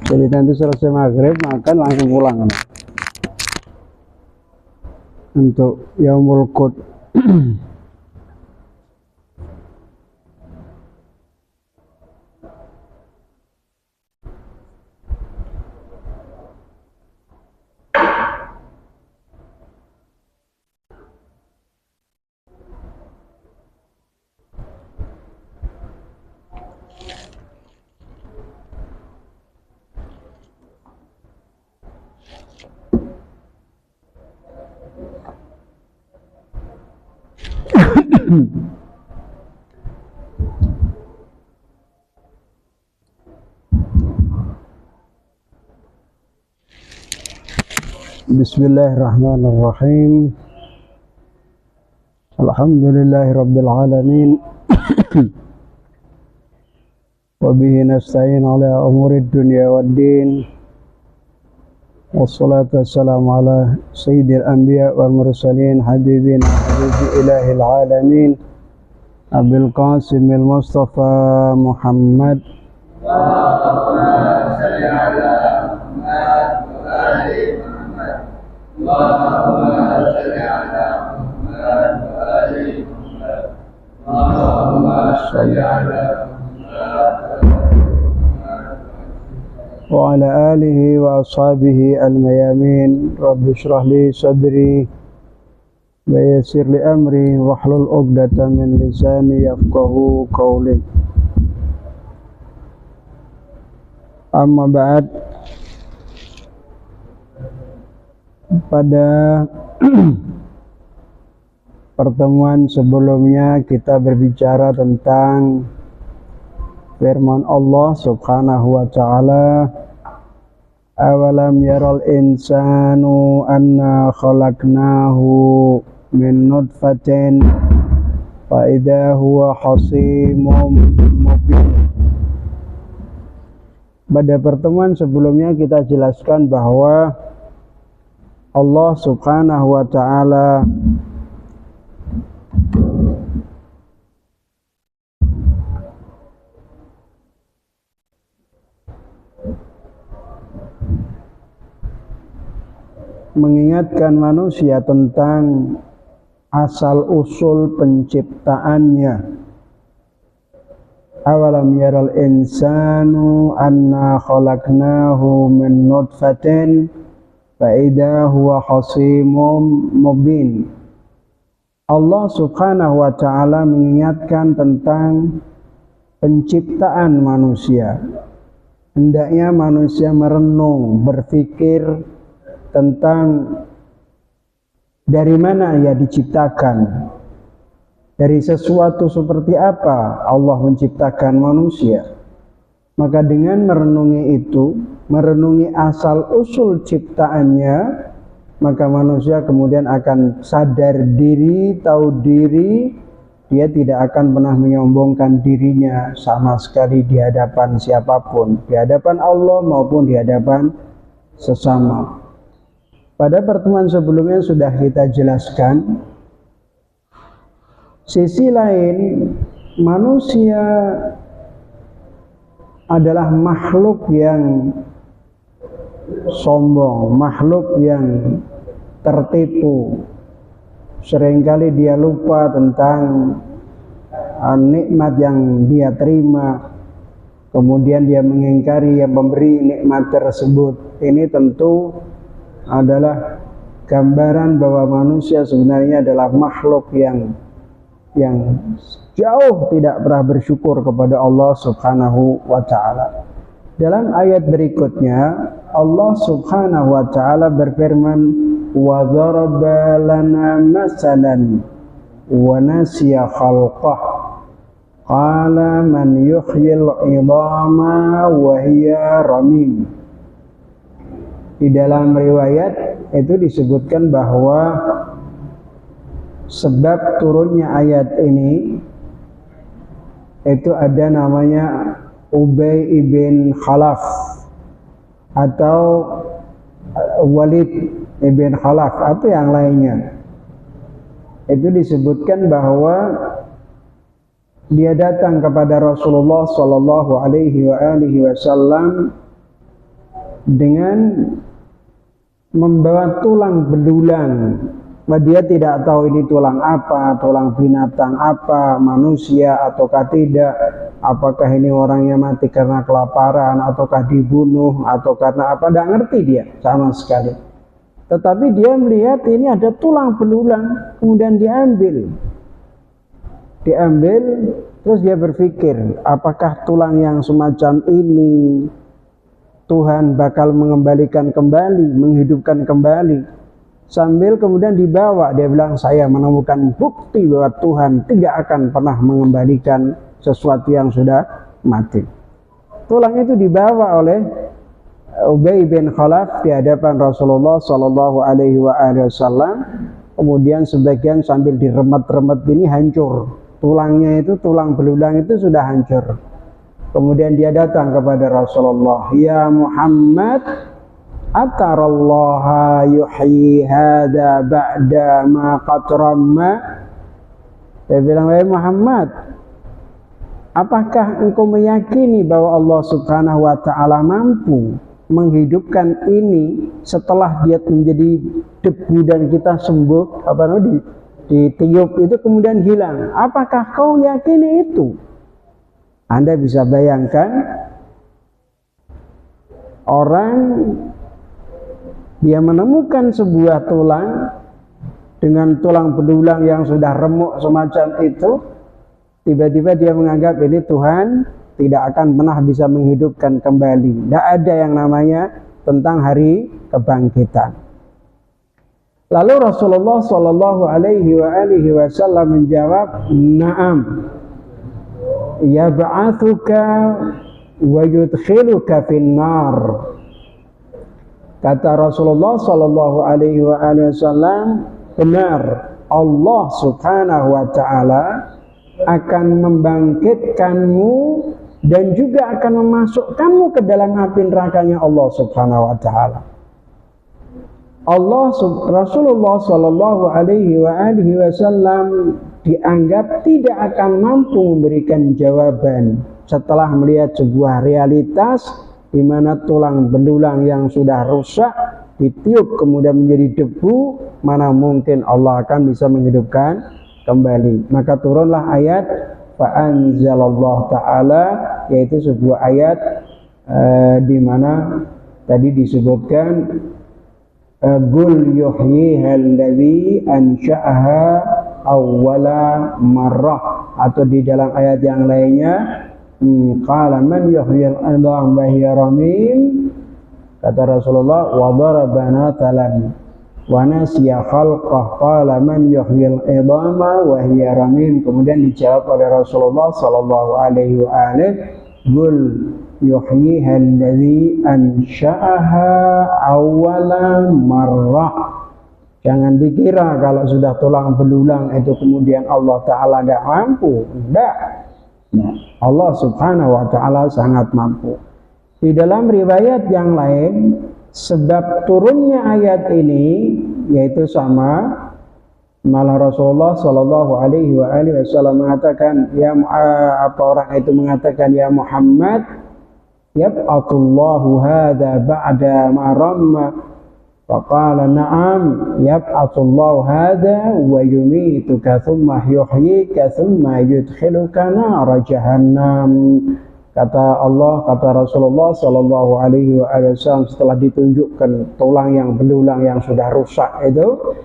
Jadi nanti selesai maghrib makan langsung pulang untuk Yaumul Qud. Bismillahirrahmanirrahim. Alhamdulillahirabbil alamin. Wa bihi nasta'in ala umurid dunya waddin. Wassalatu wassalamu ala sayyidil anbiya wal mursalin habibina habibi ilahil alamin Abil Qasimil Mustafa Muhammad. Allahumma salli ala Muhammad wa ali Muhammad. Allahumma salli ala Muhammad wa ali Muhammad. Allahumma salli ala wa ala alihi wa ashabihi al-mayamin. Rabbi shrah li sadri wa yassir li amri wahlul 'uqdatam min lisani yafqahu qawli. Amma ba'd. Pada pertemuan sebelumnya kita berbicara tentang firman Allah Subhanahu wa ta'ala, awalam yaral insanu anna khalaqnahu min nutfatin fa idza huwa hasimun mubin. Pada pertemuan sebelumnya kita jelaskan bahwa Allah Subhanahu wa ta'ala mengingatkan manusia tentang asal-usul penciptaannya. Awalam yaral insanu anna khalaqnahu min nutfatin fa idza huwa hasimun mubin. Allah Subhanahu wa ta'ala mengingatkan tentang penciptaan manusia. Hendaknya manusia merenung, berpikir tentang dari mana ia diciptakan, dari sesuatu seperti apa Allah menciptakan manusia. Maka dengan merenungi itu, merenungi asal-usul ciptaannya, maka manusia kemudian akan sadar diri, tahu diri, dia tidak akan pernah menyombongkan dirinya sama sekali di hadapan siapapun, di hadapan Allah maupun di hadapan sesama. Pada pertemuan sebelumnya sudah kita jelaskan sisi lain, manusia adalah makhluk yang sombong, makhluk yang tertipu. Seringkali dia lupa tentang nikmat yang dia terima, kemudian dia mengingkari yang memberi nikmat tersebut. Ini tentu adalah gambaran bahwa manusia sebenarnya adalah makhluk yang jauh tidak pernah bersyukur kepada Allah Subhanahu wa ta'ala. Dalam ayat berikutnya Allah Subhanahu wa ta'ala berfirman, wa dharaba lana masalan wa nasiya khalqah qala man yuhyil 'idhama wa hiya ramim. Di dalam riwayat itu disebutkan bahwa sebab turunnya ayat ini itu ada namanya Ubay ibn Khalaf atau Walid ibn Khalaf atau yang lainnya. Itu disebutkan bahwa dia datang kepada Rasulullah sallallahu alaihi wasallam dengan membawa tulang belulang. Dia tidak tahu ini tulang apa, tulang binatang apa, manusia ataukah tidak, apakah ini orangnya mati karena kelaparan, ataukah dibunuh, atau karena apa, tidak ngerti dia sama sekali. Tetapi dia melihat ini ada tulang belulang, kemudian diambil, terus dia berpikir, apakah tulang yang semacam ini Tuhan bakal mengembalikan kembali, menghidupkan kembali. Sambil kemudian dibawa, dia bilang, saya menemukan bukti bahwa Tuhan tidak akan pernah mengembalikan sesuatu yang sudah mati. Tulang itu dibawa oleh Ubay bin Khalaf di hadapan Rasulullah Sallallahu Alaihi Wasallam. Kemudian sebagian sambil diremet-remet ini hancur. Tulangnya itu, tulang belulang itu sudah hancur. Kemudian dia datang kepada Rasulullah, ya Muhammad, atarallaha yuhyi hadha ba'da ma qad ramma. Dia bilang, wahai Muhammad, apakah engkau meyakini bahwa Allah Subhanahu wa ta'ala mampu menghidupkan ini setelah dia menjadi debu dan kita sembuh, ditiup itu kemudian hilang? Apakah kau yakini itu? Anda bisa bayangkan orang dia menemukan sebuah tulang dengan tulang belulang yang sudah remuk semacam itu, tiba-tiba dia menganggap ini Tuhan tidak akan pernah bisa menghidupkan kembali. Tidak ada yang namanya tentang hari kebangkitan. Lalu Rasulullah Shallallahu Alaihi Wasallam menjawab, Naam, yab'atsuka wa yudkhiluka finnar. Kata Rasulullah Shallallahu Alaihi Wasallam, benar, Allah Subhanahu Wa Taala akan membangkitkanmu dan juga akan memasukkanmu ke dalam api nerakanya Allah Subhanahu Wa Taala. Rasulullah Shallallahu Alaihi Wasallam dianggap tidak akan mampu memberikan jawaban setelah melihat sebuah realitas di mana tulang belulang yang sudah rusak ditiup kemudian menjadi debu, mana mungkin Allah akan bisa menghidupkan kembali. Maka turunlah ayat fa'anzalallahu ta'ala, yaitu sebuah ayat di mana tadi disebutkan Qul yuhyihal ladzi ansha'aha awwala marrah, atau di dalam ayat yang lainnya qala man yuhyil idham wa hiya ramim. Kata Rasulullah, wa darabana talan wa nasiya khalqah qala man yuhyil idhama wa hiya ramim. Kemudian dijawab oleh Rasulullah sallallahu alaihi wa alihi, qul yuhyiha alladzi ansha'aha awwala marrah. Jangan dikira kalau sudah tulang belulang itu kemudian Allah Ta'ala tidak mampu. Tidak. Nah, Allah Subhanahu wa Ta'ala sangat mampu. Di dalam riwayat yang lain, sebab turunnya ayat ini yaitu sama, malah Rasulullah Shallallahu Alaihi Wasallam mengatakan, orang itu mengatakan, ya Muhammad, yab'atullahu hadha ba'da ma ramma. Faqala na'am, yab'atullahu hadha wa yumituka thumma yuhyika thumma yudkhiluka nara jahannam. Kata Allah, kata Rasulullah Sallallahu Alaihi Wasallam setelah ditunjukkan tulang yang belulang yang sudah rusak itu,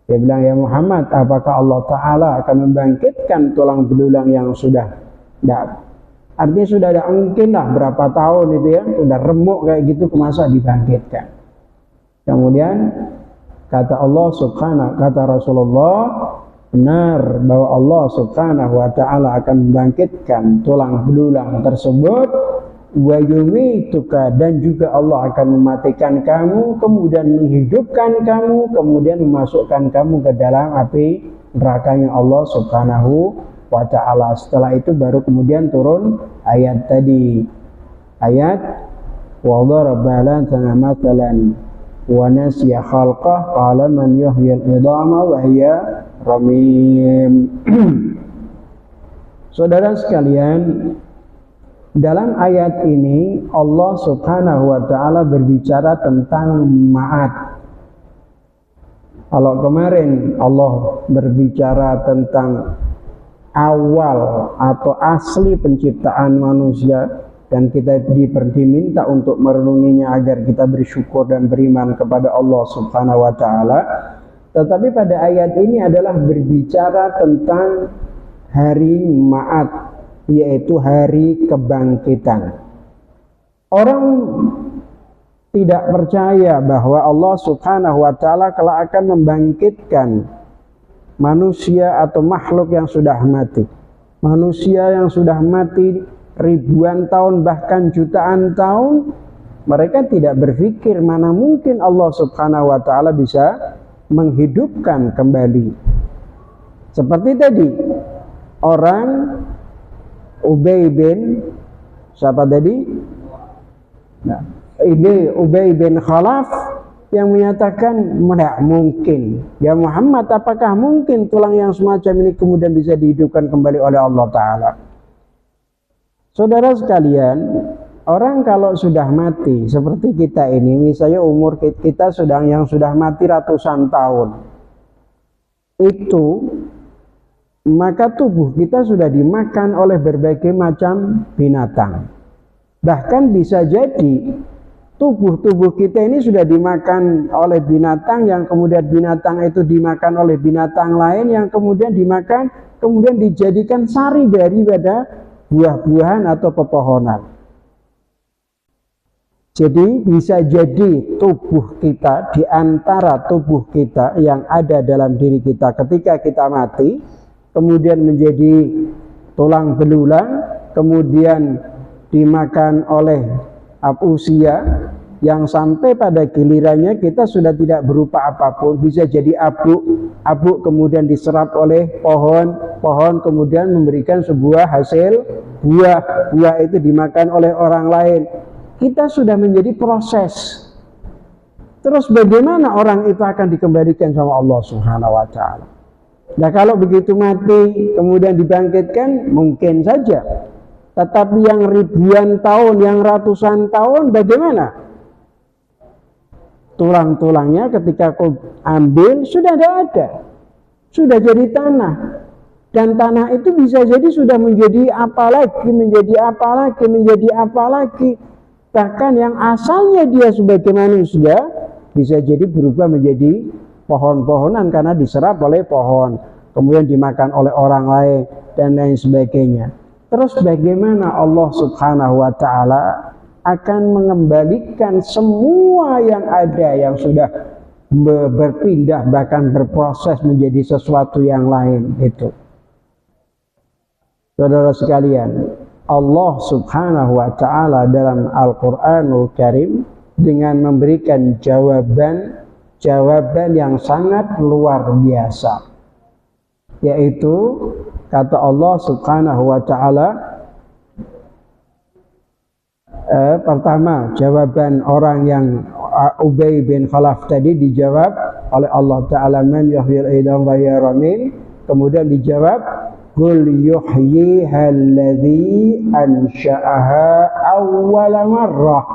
dia bilang, ya Muhammad, apakah Allah Ta'ala akan membangkitkan tulang belulang yang sudah artinya sudah ada mungkin lah berapa tahun itu ya, sudah remuk kayak gitu, masa dibangkitkan. Kemudian kata Allah Subhanahu, kata Rasulullah, benar bahwa Allah Subhanahu wa Ta'ala akan membangkitkan tulang belulang tersebut, wa yumituka, dan juga Allah akan mematikan kamu, kemudian menghidupkan kamu, kemudian memasukkan kamu ke dalam api nerakanya Allah Subhanahu wa Ta'ala. Setelah itu baru kemudian turun ayat tadi, ayat wa daraba lana mathalan wa nasiya khalqah qala man yuhyil idhama wa hiya ramim. Saudara sekalian, Dalam ayat ini Allah Subhanahu wa taala berbicara tentang ma'ad. Kalau kemarin Allah berbicara tentang awal atau asli penciptaan manusia dan kita diminta untuk merenunginya agar kita bersyukur dan beriman kepada Allah Subhanahu wa taala. Tetapi pada ayat ini adalah berbicara tentang hari ma'ad, yaitu hari kebangkitan. Orang tidak percaya bahwa Allah Subhanahu wa taala kelak akan membangkitkan manusia atau makhluk yang sudah mati. Manusia yang sudah mati ribuan tahun bahkan jutaan tahun, mereka tidak berpikir mana mungkin Allah Subhanahu wa taala bisa menghidupkan kembali. Seperti tadi orang Ubay bin siapa tadi? Nah, ini Ubay bin Khalaf yang menyatakan tidak mungkin. Ya Muhammad, apakah mungkin tulang yang semacam ini kemudian bisa dihidupkan kembali oleh Allah Ta'ala? Saudara sekalian, orang kalau sudah mati seperti kita ini, misalnya umur kita yang sudah mati ratusan tahun, itu maka tubuh kita sudah dimakan oleh berbagai macam binatang. Bahkan bisa jadi tubuh kita ini sudah dimakan oleh binatang, yang kemudian binatang itu dimakan oleh binatang lain, yang kemudian dimakan, kemudian dijadikan sari daripada buah-buahan atau pepohonan. Jadi bisa jadi tubuh kita, di antara tubuh kita yang ada dalam diri kita ketika kita mati, kemudian menjadi tulang belulang, kemudian dimakan oleh usia yang sampai pada gilirannya kita sudah tidak berupa apapun, bisa jadi abu kemudian diserap oleh pohon kemudian memberikan sebuah hasil buah itu dimakan oleh orang lain. Kita sudah menjadi proses. Terus bagaimana orang itu akan dikembalikan sama Allah Subhanahu wa taala? Nah, kalau begitu mati kemudian dibangkitkan mungkin saja. Tetapi yang ribuan tahun, yang ratusan tahun bagaimana? Tulang-tulangnya ketika kau ambil sudah tidak ada. Sudah jadi tanah. Dan tanah itu bisa jadi sudah menjadi apa lagi, menjadi apa lagi. Bahkan yang asalnya dia sebagai manusia bisa jadi berubah menjadi pohon-pohonan karena diserap oleh pohon, kemudian dimakan oleh orang lain dan lain sebagainya. Terus bagaimana Allah Subhanahu wa taala akan mengembalikan semua yang ada yang sudah berpindah bahkan berproses menjadi sesuatu yang lain itu. Saudara sekalian, Allah Subhanahu wa taala dalam Al-Qur'anul Karim dengan memberikan jawaban yang sangat luar biasa, yaitu kata Allah Subhanahu wa taala, pertama jawaban orang yang Ubay bin Khalaf tadi dijawab oleh Allah Ta'ala, man yuhyil idam wa hiya ramim. Kemudian dijawab, qul yuhyiha alladhi ansha'aha awwala marrah.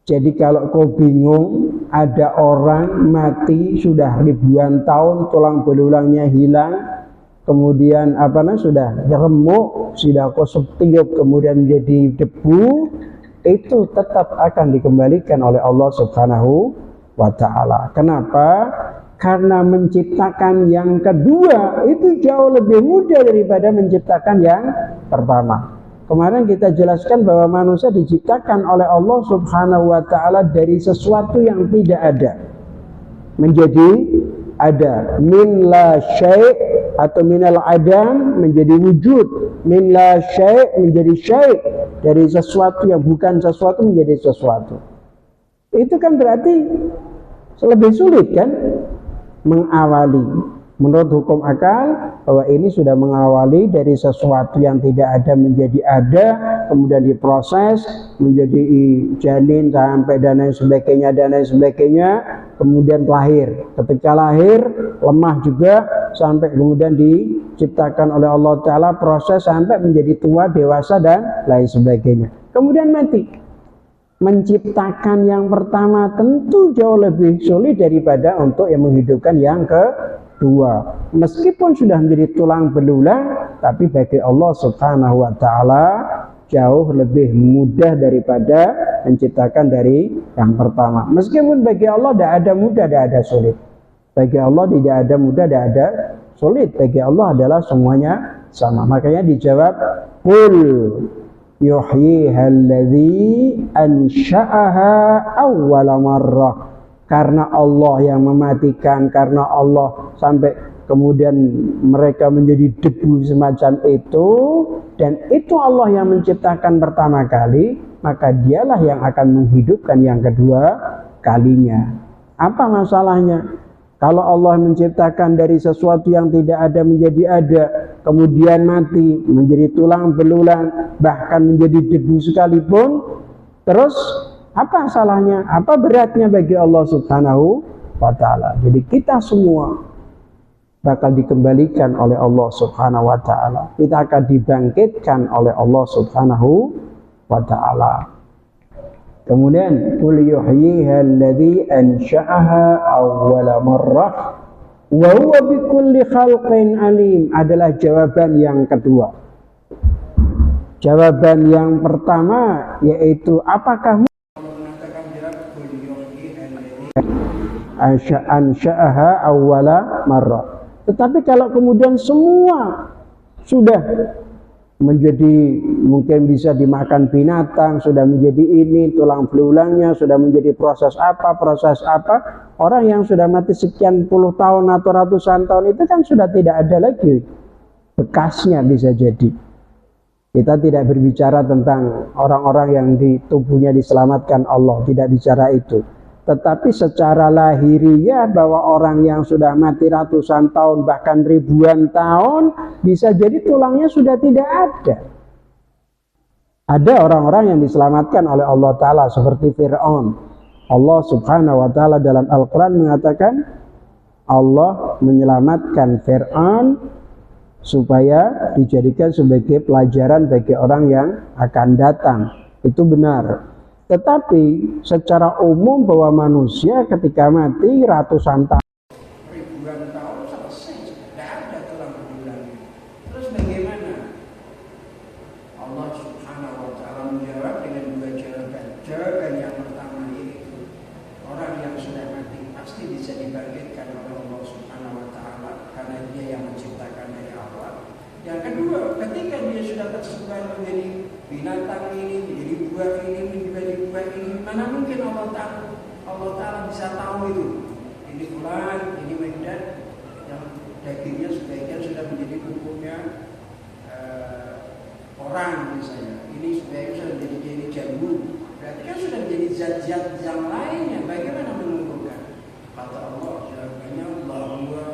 Jadi kalau kau bingung, ada orang mati sudah ribuan tahun, tulang belulangnya hilang, kemudian sudah remuk, sudah kau setiup kemudian menjadi debu, itu tetap akan dikembalikan oleh Allah Subhanahu wa taala. Kenapa? Karena menciptakan yang kedua itu jauh lebih mudah daripada menciptakan yang pertama. Kemarin kita jelaskan bahwa manusia diciptakan oleh Allah Subhanahu wa taala dari sesuatu yang tidak ada menjadi ada. Min la syai' atau minal adam menjadi wujud, min la syai' menjadi syai', dari sesuatu yang bukan sesuatu menjadi sesuatu. Itu kan berarti lebih sulit kan mengawali. Menurut hukum akal bahwa ini sudah mengawali dari sesuatu yang tidak ada menjadi ada, kemudian diproses menjadi janin sampai dan lain sebagainya, kemudian lahir. Ketika lahir lemah juga sampai kemudian diciptakan oleh Allah Ta'ala, proses sampai menjadi tua, dewasa dan lain sebagainya, kemudian mati. Menciptakan yang pertama tentu jauh lebih sulit daripada untuk yang menghidupkan yang kedua. Meskipun sudah menjadi tulang belulang, tapi bagi Allah Subhanahu wa Ta'ala jauh lebih mudah daripada menciptakan dari yang pertama. Meskipun bagi Allah tidak ada mudah, tidak ada sulit. Bagi Allah tidak ada mudah, tidak ada sulit. Bagi Allah adalah semuanya sama. Makanya dijawab, qul yuhyiha alladzi ansha'aha awwala marrah. Karena Allah yang mematikan, karena Allah sampai kemudian mereka menjadi debu semacam itu, dan itu Allah yang menciptakan pertama kali, maka dialah yang akan menghidupkan yang kedua kalinya. Apa masalahnya? Kalau Allah menciptakan dari sesuatu yang tidak ada menjadi ada, kemudian mati, menjadi tulang belulang, bahkan menjadi debu sekalipun, terus apa salahnya? Apa beratnya bagi Allah Subhanahu wa Ta'ala? Jadi kita semua bakal dikembalikan oleh Allah Subhanahu wa Ta'ala. Kita akan dibangkitkan oleh Allah Subhanahu wa Ta'ala. Kemudian qul yuhyiha alladzi ansha'aha awwala marrah wa huwa bikulli khalqin alim adalah jawaban yang kedua. Jawaban yang pertama yaitu apakah mengatakan jawab qul yuhyiha alladzi ansha'aha awwala marrah. Tetapi kalau kemudian semua sudah menjadi, mungkin bisa dimakan binatang, sudah menjadi ini, tulang belulangnya sudah menjadi proses apa, orang yang sudah mati sekian puluh tahun atau ratusan tahun itu kan sudah tidak ada lagi bekasnya. Bisa jadi kita tidak berbicara tentang orang-orang yang di tubuhnya diselamatkan Allah, tidak bicara itu. Tetapi secara lahiriah bahwa orang yang sudah mati ratusan tahun bahkan ribuan tahun bisa jadi tulangnya sudah tidak ada. Ada orang-orang yang diselamatkan oleh Allah Ta'ala seperti Fir'aun. Allah Subhanahu wa Ta'ala dalam Al-Quran mengatakan Allah menyelamatkan Fir'aun supaya dijadikan sebagai pelajaran bagi orang yang akan datang. Itu benar. Tetapi secara umum bahwa manusia ketika mati ratusan tahun, ribuan tahun selesai, tidak ada tulang belulangnya. Terus bagaimana? Allah Subhanahu wa Ta'ala menjawab dengan dua jawaban. Jawaban yang pertama yaitu orang yang sudah mati pasti bisa dibangkitkan oleh Allah Subhanahu wa Ta'ala karena Dia yang menciptakan dari awal. Yang kedua, ketika dia sudah tersebar menjadi binatang ini, menjadi buah ini, menjadi buah ini, mana mungkin Allah Ta'ala bisa tahu itu. Ini fulan, ini medan, yang dagingnya sebagian sudah menjadi kukunya orang misalnya. Ini sebagian sudah menjadi jambu. Berarti kan sudah menjadi zat-zat yang lainnya. Bagaimana menentukan? Kata Allah, jawabannya bahwa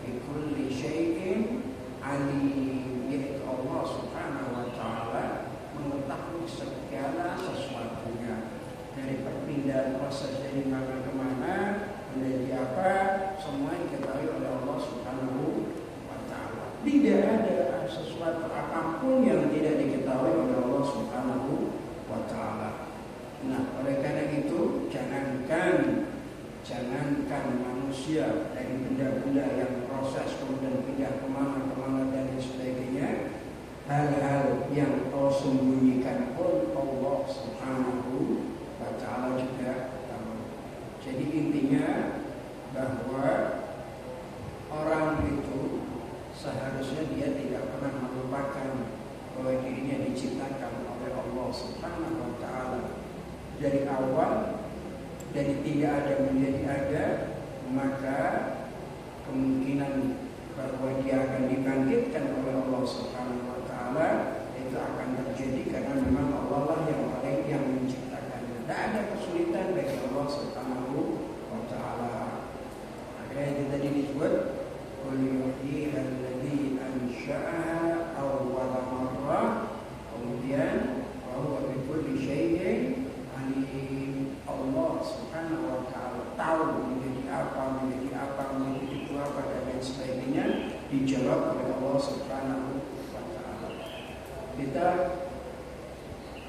bikulli syai'in alim. Yaitu Allah Subhanahu wa Ta'ala mengetahui segala sesuatunya, dari perpindahan proses dari mana ke mana menjadi apa, semua diketahui oleh Allah Subhanahu wa Ta'ala. Tidak ada sesuatu apapun yang tidak diketahui oleh Allah Subhanahu wa Ta'ala. Nah, oleh karena itu jangankan manusia dari benda-benda yang proses kemudian pindah kemana dan sebagainya, hal-hal yang kau sembunyikan pun Allah Subhanahu wa Ta'ala juga tahu. Jadi intinya bahwa orang itu seharusnya dia tidak pernah melupakan bahwa dirinya diciptakan oleh Allah Subhanahu wa Ta'ala dari awal, dari tidak ada menjadi ada, maka kemungkinan bahwa dia akan dibangkitkan oleh Allah Subhanahu wa Ta'ala itu akan terjadi karena memang Allah lah yang menciptakannya. Tidak ada kesulitan bagi Allah Subhanahu wa Ta'ala. Makanya itu tadi disebut qul yuhyiha alladzi ansha'aha awwala marrah. Kemudian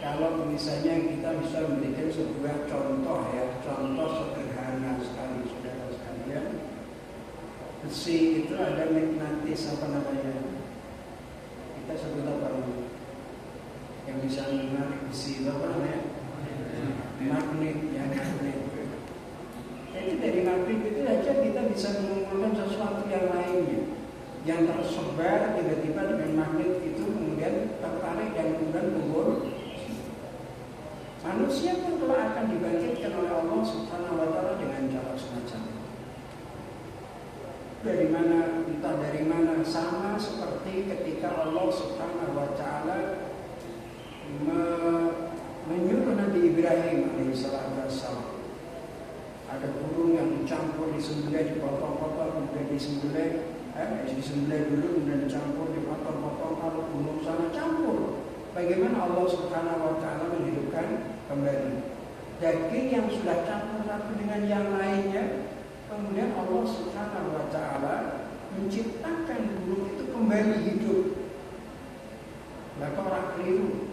Kalau misalnya kita bisa memberikan sebuah contoh ya, contoh sederhana sekali saudara sekalian, besi itu ada magnetis apa namanya? Kita sebut apa namanya? Yang bisa menarik besi itu apa namanya? Magnet ya, magnet. Jadi dari magnet itu saja kita bisa mengumpulkan sesuatu yang lainnya, yang tersebar tiba-tiba dengan magnet itu kemudian tertarik dan kemudian kumpul. Manusia pun telah akan dibangkitkan oleh Allah Subhanahu wa Ta'ala dengan cara semacam itu. Dari mana, entah dari mana, sama seperti ketika Allah Subhanahu wa Ta'ala menyuruh Nabi Ibrahim alaihissalam. Ada burung yang dicampur, disembelih, dipotong-potong, kemudian disembelih dulu, kemudian dicampur, dipotong-potong, kalau bunuh sana campur. Bagaimana Allah Subhanahu wa Ta'ala menghidupkan kembali daging yang sudah campur satu dengan yang lainnya, kemudian Allah Subhanahu wa Ta'ala menciptakan burung itu kembali hidup. Maka orang keliru,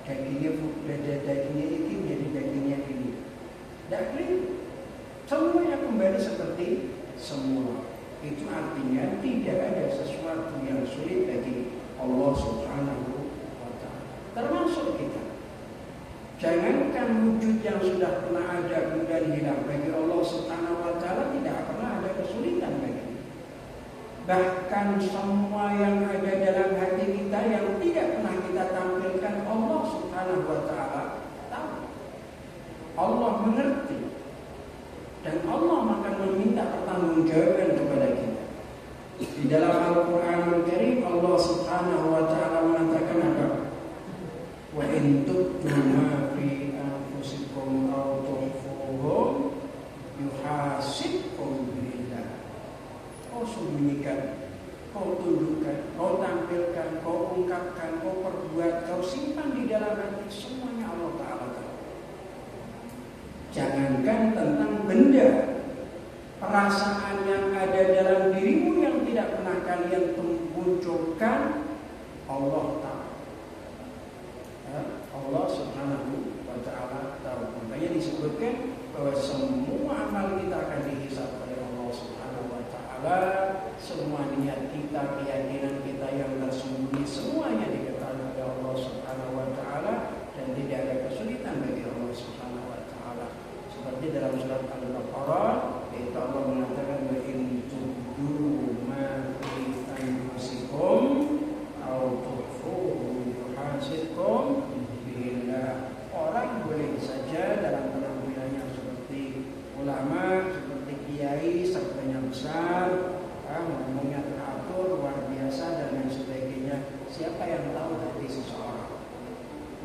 dagingnya ini menjadi dagingnya ini. Tidak keliru, semuanya kembali seperti semula. Itu artinya tidak ada sesuatu yang sulit bagi Allah Subhanahu wa Ta'ala, termasuk kita. Jangankan wujud yang sudah pernah ada kemudian hilang, bagi Allah Subhanahu wa Ta'ala tidak pernah ada kesulitan bagi. Bahkan semua yang ada dalam hati kita yang tidak pernah kita tampilkan, Allah Subhanahu wa Ta'ala tahu. Allah mengerti, dan Allah akan meminta pertanggungjawaban kepada kita. Di dalam Al-Qur'anul Karim Allah Subhanahu wa Ta'ala mengatakan apa? Wa in tubdu ma fi anfusikum aw tukhfuhu yuhasibkum billah. Kau sembunyikan, kau tundukkan, kau tampilkan, kau ungkapkan, kau perbuat, kau simpan di dalam hati, semuanya Allah Ta'ala tahu. Jangankan tentang benda, perasaan yang ada dalam dirimu yang tidak pernah kalian munculkan, Allah tahu. Allah Subhanahu wa Ta'ala tahu. Makanya disebutkan bahwa semua amal kita akan dihisab oleh Allah Subhanahu wa Ta'ala. Semua niat kita, keyakinan kita yang tersembunyi, semuanya diketahui oleh Allah Subhanahu wa Ta'ala, dan tidak ada kesulitan bagi Allah Subhanahu wa Ta'ala. Seperti dalam surat Al-Baqarah, yaitu Allah mengatakan wa in tubdu ma fi anfusikum aw tukhfuhu yuhasibkum. Orang boleh saja dalam penampilannya seperti ulama, seperti kiai, sertanya besar, ngomongnya teratur, luar biasa dan lain sebagainya. Siapa yang tahu hati seseorang?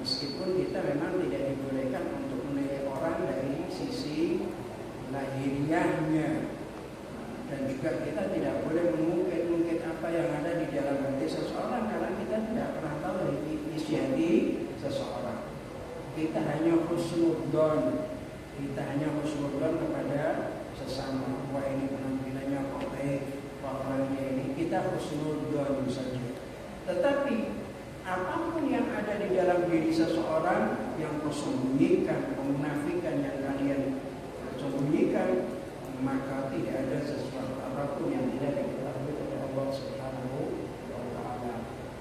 Meskipun kita memang tidak dibolehkan untuk menilai orang dari sisi lahiriahnya, dan juga kita tidak boleh mengungkit apa yang ada di dalam hati seseorang, karena kita tidak pernah tahu isi hati seseorang. Kita hanya husnudzon, kepada sesama. Wah, ini penampilannya kok baik, orangnya ini, kita husnudzon saja. Tetapi apapun yang ada di dalam diri seseorang yang kau sembunyikan, kemunafikan yang kalian sembunyikan, maka tidak ada sesuatu apapun yang tidak diketahui oleh Allah Subhanahu wa Ta'ala.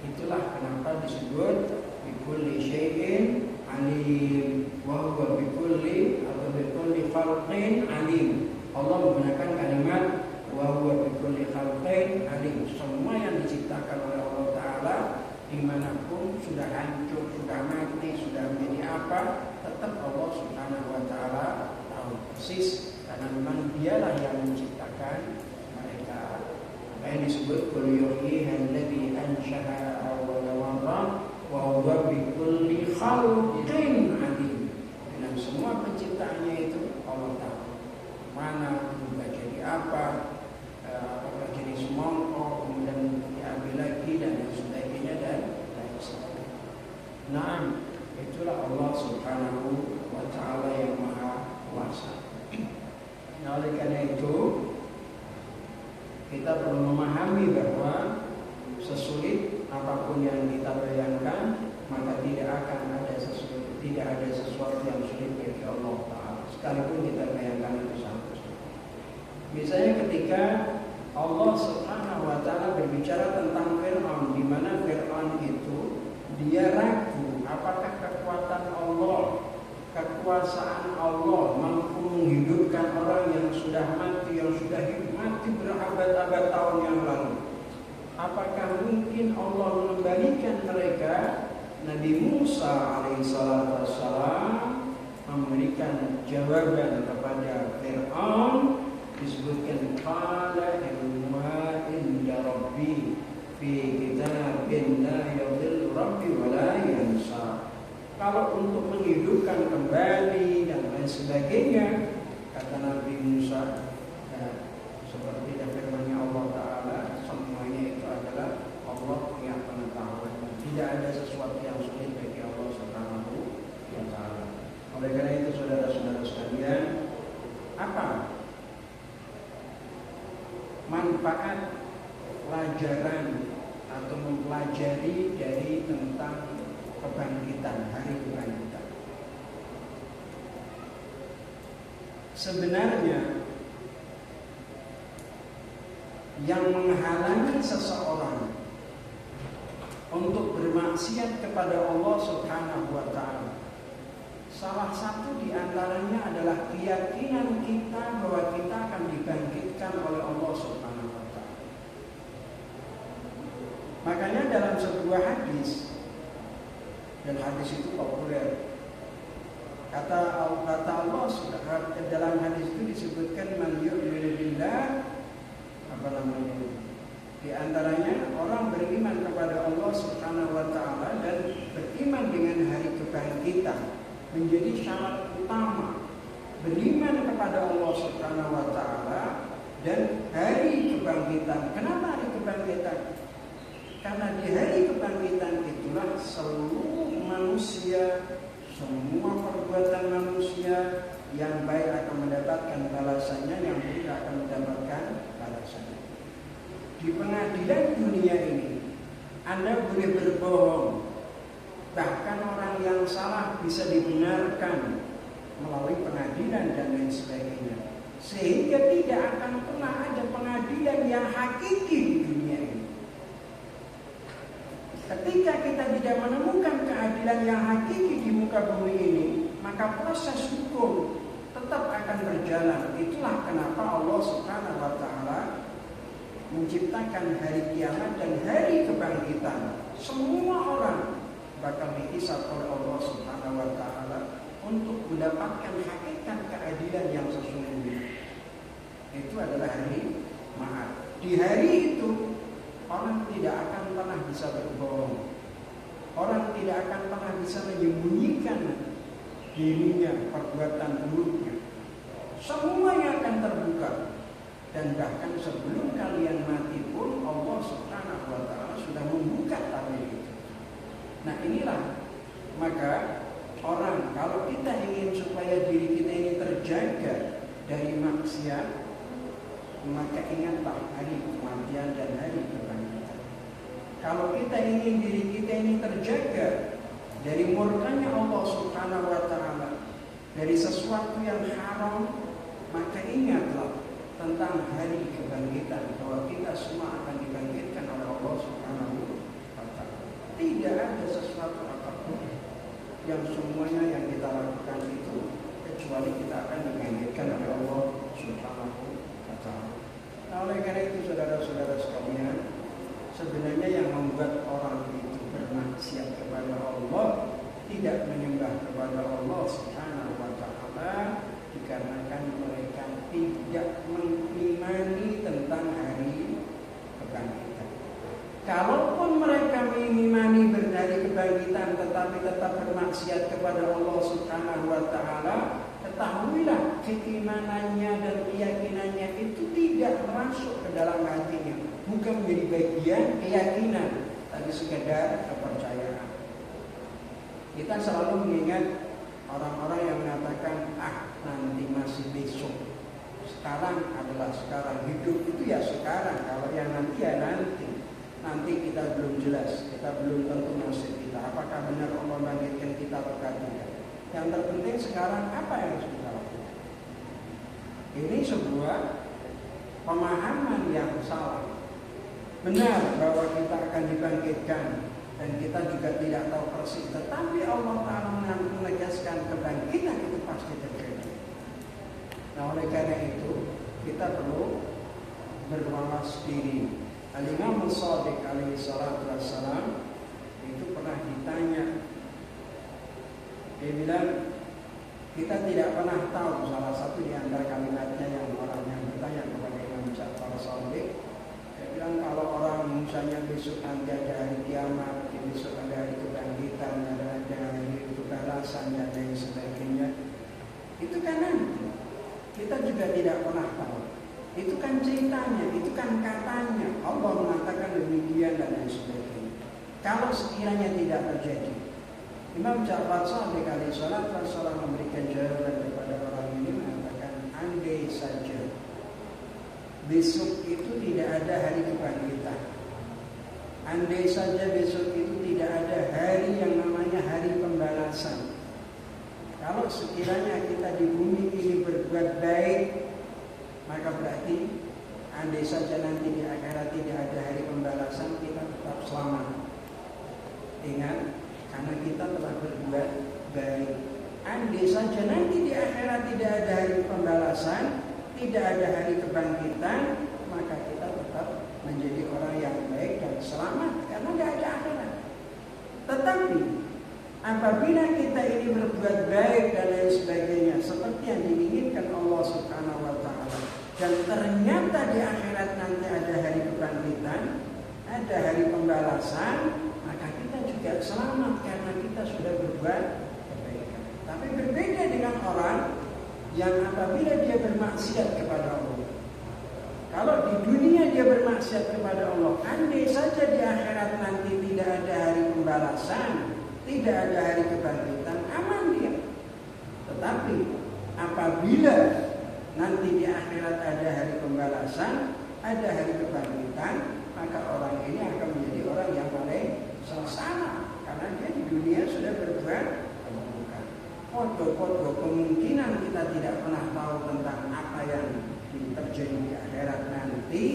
Itulah kenapa disebut bikulli syai'in alim, wa huwa bikulli khalqin alim. Allah menggunakan kalimat wa huwa bikulli khalqin alim. Semua yang diciptakan oleh Allah Ta'ala, dimanapun sudah hancur, sudah mati, sudah menjadi apa, tetap Allah Subhanahu wa Ta'ala tahu persis, karena memang dialah yang menciptakan mereka. Yang disebut qul yuhyiha alladzi ansha'a awwala marrah wa huwa bikulli khalqin alim. Dengan semua penciptaannya itu Allah tahu. Mana berubah jadi apa, apakah jadi semongkok, kemudian diambil lagi dan lain sebagainya dan lain sebagainya. Nah, itulah Allah Subhanahu wa Ta'ala yang Maha Kuasa. Nah, oleh karena itu kita perlu memahami bahwa sesulit apapun yang kita bayangkan, maka tidak akan ada tidak ada sesuatu yang sulit bagi Allah Ta'ala, sekalipun kita bayangkan itu sangat sulit. Misalnya ketika Allah Subhanahu wa Ta'ala berbicara tentang Fir'aun, di mana Fir'aun itu dia ragu apakah kekuatan Allah, kekuasaan Allah mampu menghidupkan orang yang sudah mati, yang sudah mati berabad-abad tahun yang lalu. Apakah mungkin Allah mengembalikan mereka? Nabi Musa alaihissalam memberikan jawaban kepada Fir'aun, disebutkan qala inna inda rabbi fi kitabin la yadhillu rabbi wa la yansa. Kalau untuk menghidupkan kembali dan lain sebagainya, kata Nabi Musa, seperti firman-Nya Allah Ta'ala, semuanya itu adalah Allah yang mengetahui. Tidak ada sesuatu yang sulit bagi Allah Subhanahu wa Ta'ala. Oleh karena itu saudara-saudara sekalian, apa manfaat pelajaran atau mempelajari dari tentang kebangkitan, hari kebangkitan? Sebenarnya yang menghalangi seseorang untuk bermaksiat kepada Allah Subhanahu wa Ta'ala, salah satu di antaranya adalah keyakinan kita bahwa kita akan dibangkitkan oleh Allah Subhanahu wa Ta'ala. Makanya dalam sebuah hadis, dan hadis itu populer, kata Allah dalam hadis itu disebutkan man yu'minu billah, di antaranya orang beriman kepada Allah Subhanahu wa Ta'ala dan beriman dengan hari kebangkitan menjadi syarat utama. Beriman kepada Allah Subhanahu wa Ta'ala dan hari kebangkitan. Kenapa hari kebangkitan? Karena di hari kebangkitan itulah seluruh manusia, semua perbuatan manusia yang baik akan mendapatkan balasannya, yang buruk akan mendapatkan balasannya. Di pengadilan dunia ini, Anda boleh berbohong, bahkan orang yang salah bisa dibenarkan melalui pengadilan dan lain sebagainya, sehingga tidak akan pernah ada pengadilan yang hakiki di dunia ini. Ketika kita tidak menemukan keadilan yang hakiki di muka bumi ini, maka proses hukum tetap akan berjalan. Itulah kenapa Allah Subhanahu wa Ta'ala menciptakan hari kiamat dan hari kebangkitan. Semua orang bakal dihisab oleh Allah Subhanahu wa Ta'ala untuk mendapatkan hakikat keadilan yang sesungguhnya. Itu adalah hari Ma'ad. Di hari itu orang tidak akan pernah bisa berbohong. Orang tidak akan pernah bisa menyembunyikan dirinya, perbuatan buruknya. Semuanya akan terbuka. Dan bahkan sebelum kalian mati pun Allah Subhanahu wa Ta'ala sudah membuka tabir itu. Nah inilah, maka orang, kalau kita ingin supaya diri kita ini terjaga dari maksiat, maka ingatlah hari kematian dan hari kebangkitan. Kalau kita ingin diri kita ini terjaga dari murkanya Allah Subhanahu wa Ta'ala, dari sesuatu yang haram, maka ingatlah tentang hari kebangkitan, bahwa kita semua akan dibangkitkan oleh Allah Subhanahu wa Ta'ala. Tidak ada sesuatu apapun yang semuanya yang kita lakukan itu kecuali kita akan dibangkitkan oleh Allah Subhanahu wa Ta'ala. Nah, oleh karena itu saudara-saudara sekalian, sebenarnya yang membuat orang itu bermaksiat kepada Allah, tidak menyembah kepada Allah Subhanahu wa Ta'ala, dikarenakan mereka tidak mengimani tentang hari kebangkitan. Kalaupun mereka mengimani hari kebangkitan tetapi tetap bermaksiat kepada Allah Subhanahu wa Ta'ala, ketahuilah keimanannya dan keyakinannya itu tidak masuk ke dalam hatinya, bukan menjadi bagian keyakinan, tapi sekedar kepercayaan. Kita selalu mengingat orang-orang yang mengatakan, nanti masih besok, sekarang adalah sekarang, hidup itu ya sekarang, kalau yang nanti ya nanti kita belum jelas, kita belum tentu nasib kita, apakah benar Allah bangkitkan kita atau tidak. Yang terpenting sekarang apa yang harus kita lakukan. Ini sebuah pemahaman yang salah. Benar bahwa kita akan dibangkitkan dan kita juga tidak tahu persis, tetapi Allah Ta'ala menegaskan kebangkitan itu pasti terjadi. Nah, oleh karena itu kita perlu berwawas diri. Al-Imam Shadiq alaihi salatu wassalam itu pernah ditanya, dia bilang, kita tidak pernah tahu, salah satu di antara kalimatnya yang orang yang bertanya kepada Imam Ja'far Shadiq, dia bilang kalau orang misalnya besok nanti ada hari kiamat, besok ada hari kebangkitan, ada hari balasan dan lain sebagainya, itu kan nanti kita juga tidak pernah tahu. Itu kan ceritanya, itu kan katanya. Allah mengatakan demikian dan lain sebagainya. Kalau sekiranya tidak terjadi, Imam Ja'far Shadiq alaihi salatu wassalam memberikan jawaban kepada orang ini, mengatakan, andai saja besok itu tidak ada hari kebangkitan, andai saja besok itu tidak ada hari yang namanya hari pembalasan, kalau sekiranya kita di bumi ini berbuat baik, maka berarti andai saja nanti di akhirat tidak ada hari pembalasan, kita tetap selamat. Ingat, karena kita telah berbuat baik. Andai saja nanti di akhirat tidak ada hari pembalasan, tidak ada hari kebangkitan, maka kita tetap menjadi orang yang baik dan selamat karena tidak ada akhirat. Tetapi apabila kita ini berbuat baik dan lain sebagainya seperti yang diinginkan Allah Subhanahu wa Ta'ala, dan ternyata di akhirat nanti ada hari kebangkitan, ada hari pembalasan, maka kita juga selamat karena kita sudah berbuat kebaikan. Tapi berbeda dengan orang yang apabila dia bermaksiat kepada Allah. Kalau di dunia dia bermaksiat kepada Allah, andai saja di akhirat nanti tidak ada hari pembalasan, tidak ada hari kebangkitan, aman dia. Tetapi apabila nanti di akhirat ada hari pembalasan, ada hari kebangkitan, maka orang ini akan menjadi orang yang paling sengsara karena dia di dunia sudah berbuat keburukan. Foto-foto kemungkinan kita tidak pernah tahu tentang apa yang terjadi di akhirat nanti,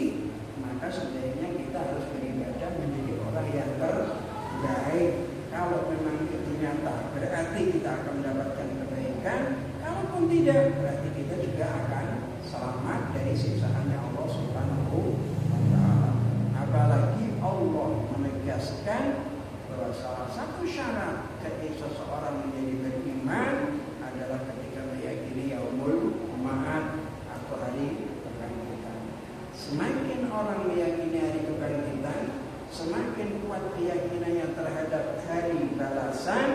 maka sebaiknya kita harus beribadah menjadi orang yang terbaik. Kalau memang itu nyata, berarti kita akan mendapatkan kebaikan. Kalaupun tidak, berarti kita juga akan selamat dari siksaannya Allah Subhanahu wa Ta'ala. Apalagi Allah menegaskan bahwa salah satu syarat ketika seseorang menjadi beriman adalah ketika meyakini yaumul ma'ad atau hari kebangkitan. Semakin orang meyakini hari kebangkitan, semakin kuat keyakinannya terhadap hari balasan,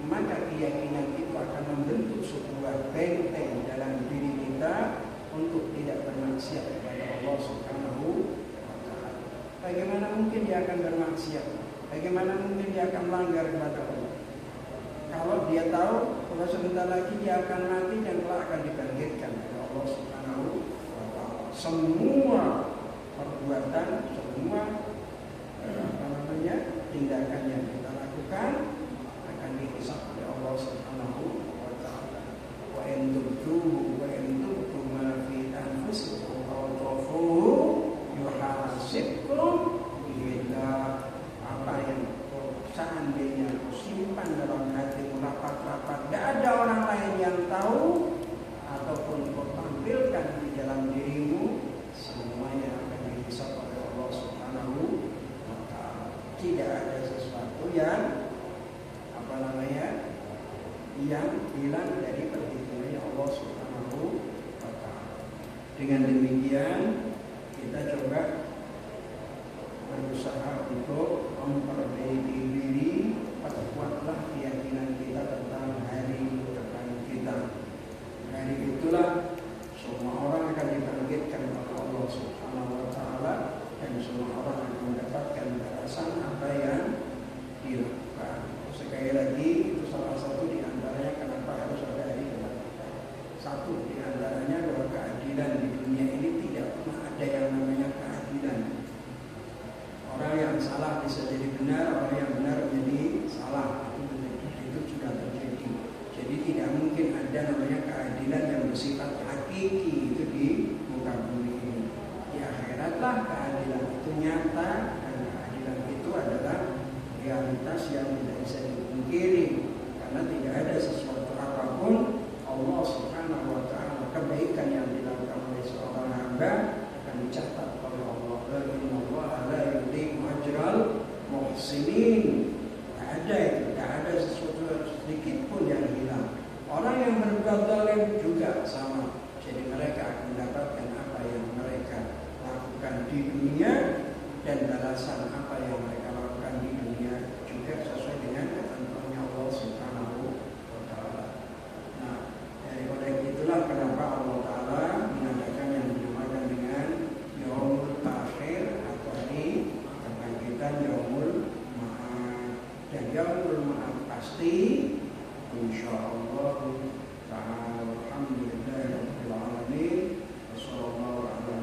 maka keyakinan itu akan membentuk sebuah benteng dalam diri kita untuk tidak bermaksiat kepada Allah Subhanahu wa Ta'ala. Bagaimana mungkin dia akan bermaksiat? Bagaimana mungkin dia akan melanggar kepada Allah? Kalau dia tahu bahwa sebentar lagi dia akan mati dan kelak akan dibangkitkan oleh Allah Subhanahu wa Ta'ala. Semua perbuatan, semua tindakan yang kita lakukan akan dihisab oleh Allah Subhanahu wa Ta'ala. Wa in tubdu ma fi anfusikum aw tukhfuhu yuhasibkum billah. Apa yang seandainya simpan dalam hatimu rapat-rapat, tidak ada orang lain yang tahu, ataupun kau tampilkan di dalam dirimu, semuanya akan dihisab oleh Allah Subhanahu wa Ta'ala. Tidak ada sesuatu yang yang hilang dari perhitungannya Allah Subhanahu wa Ta'ala. Dengan demikian kita coba berusaha untuk memperbaiki diri, perkuatlah keyakinan kita tentang hari kebangkitan. Hari itulah semua orang akan dibangkitkan oleh Allah Subhanahu wa Ta'ala, dan semua orang akan mendapatkan balasan apa yang dilakukan. Sekali lagi, itu salah satu di antaranya kenapa harus ada hari kebangkitan. Satu di antaranya bahwa keadilan di dunia ini tidak pernah ada yang namanya keadilan. Orang yang salah bisa jadi benar, orang yang benar menjadi salah. Itu bersifat hakiki itu di muka bumi ini. Di akhiratlah keadilan itu nyata, dan keadilan itu adalah realitas yang tidak bisa dipungkiri, karena tidak ada sesuatu apapun Allah Subhanahu wa taala kebaikan yang dilakukan oleh seorang hamba akan dicatat oleh Allah. Innallaha la yudhi'u ajral muhsinin. Tidak ada sesuatu sedikit pun yang hilang. Orang yang berbuat zalim juga sama. Jadi mereka akan mendapatkan apa yang mereka lakukan di dunia, dan balasan apa yang mereka lakukan di dunia juga sesuai dengan ketentuannya Allah Subhanahu wa taala. Nah, oleh itulah kenapa Allah taala mengadakan yang dinamakan dengan Yaumul Akhir atau hari kebangkitan Yaumul Ma'ad. Dan Yaumul Ma'ad pasti insyaallah ta'ala. Alhamdulillahirabbil alamin. Wassallallahu ala